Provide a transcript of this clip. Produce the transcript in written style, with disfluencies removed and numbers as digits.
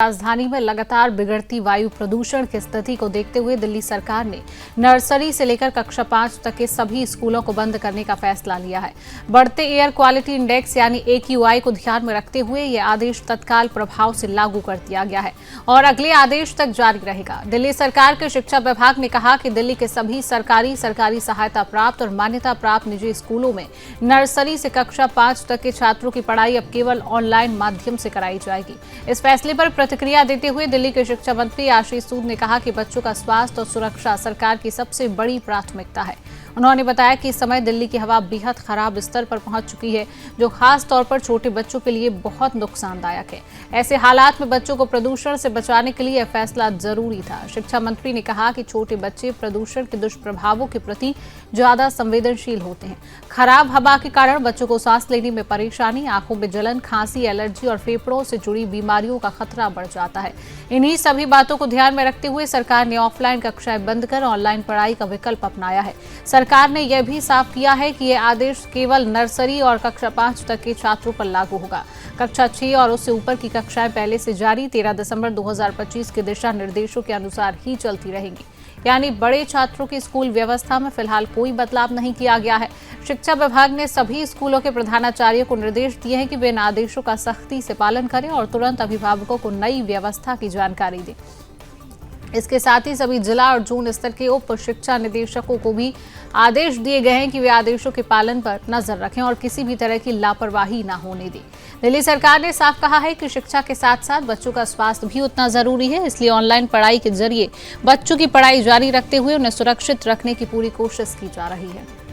राजधानी में लगातार बिगड़ती वायु प्रदूषण की स्थिति को देखते हुए दिल्ली सरकार ने नर्सरी से लेकर कक्षा 5 तक के सभी स्कूलों को बंद करने का फैसला लिया है। बढ़ते एयर क्वालिटी इंडेक्स यानी AQI को ध्यान में रखते हुए यह आदेश तत्काल प्रभाव से लागू कर दिया गया है और अगले आदेश तक जारी रहेगा। दिल्ली सरकार के शिक्षा विभाग ने कहा कि दिल्ली के सभी सरकारी सहायता प्राप्त और मान्यता प्राप्त निजी स्कूलों में नर्सरी से कक्षा 5 तक के छात्रों की पढ़ाई अब केवल ऑनलाइन माध्यम से कराई जाएगी। इस फैसले पर प्रतिक्रिया देते हुए दिल्ली के शिक्षा मंत्री आशीष सूद ने कहा कि बच्चों का स्वास्थ्य और सुरक्षा सरकार की सबसे बड़ी प्राथमिकता है। उन्होंने बताया कि इस समय दिल्ली की हवा बेहद खराब स्तर पर पहुंच चुकी है, जो खास तौर पर छोटे बच्चों के लिए बहुत नुकसानदायक है। ऐसे हालात में बच्चों को प्रदूषण से बचाने के लिए यह फैसला जरूरी था। शिक्षा मंत्री ने कहा कि छोटे बच्चे प्रदूषण के दुष्प्रभावों के प्रति ज्यादा संवेदनशील होते हैं। खराब हवा के कारण बच्चों को सांस लेने में परेशानी, आंखों में जलन, खांसी, एलर्जी और फेफड़ों से जुड़ी बीमारियों का खतरा बढ़ जाता है। इन्हीं सभी बातों को ध्यान में रखते हुए सरकार ने ऑफलाइन कक्षाएं बंद कर ऑनलाइन पढ़ाई का विकल्प अपनाया है। सरकार ने यह भी साफ किया है कि यह आदेश केवल नर्सरी और कक्षा 5 तक के छात्रों पर लागू होगा। कक्षा 6 और उससे ऊपर की कक्षाएं पहले से जारी 13 दिसंबर 2025 के दिशा निर्देशों के अनुसार ही चलती रहेंगी। यानी बड़े छात्रों की स्कूल व्यवस्था में फिलहाल कोई बदलाव नहीं किया गया है। शिक्षा विभाग ने सभी स्कूलों के प्रधानाचार्यों को निर्देश दिए हैं कि वे इन आदेशों का सख्ती से पालन करें और तुरंत अभिभावकों को नई व्यवस्था की जानकारी दें। इसके साथ ही सभी जिला और जोन स्तर के उप शिक्षा निदेशकों को भी आदेश दिए गए हैं कि वे आदेशों के पालन पर नजर रखें और किसी भी तरह की लापरवाही न होने दें। दिल्ली सरकार ने साफ कहा है कि शिक्षा के साथ साथ बच्चों का स्वास्थ्य भी उतना जरूरी है, इसलिए ऑनलाइन पढ़ाई के जरिए बच्चों की पढ़ाई जारी रखते हुए उन्हें सुरक्षित रखने की पूरी कोशिश की जा रही है।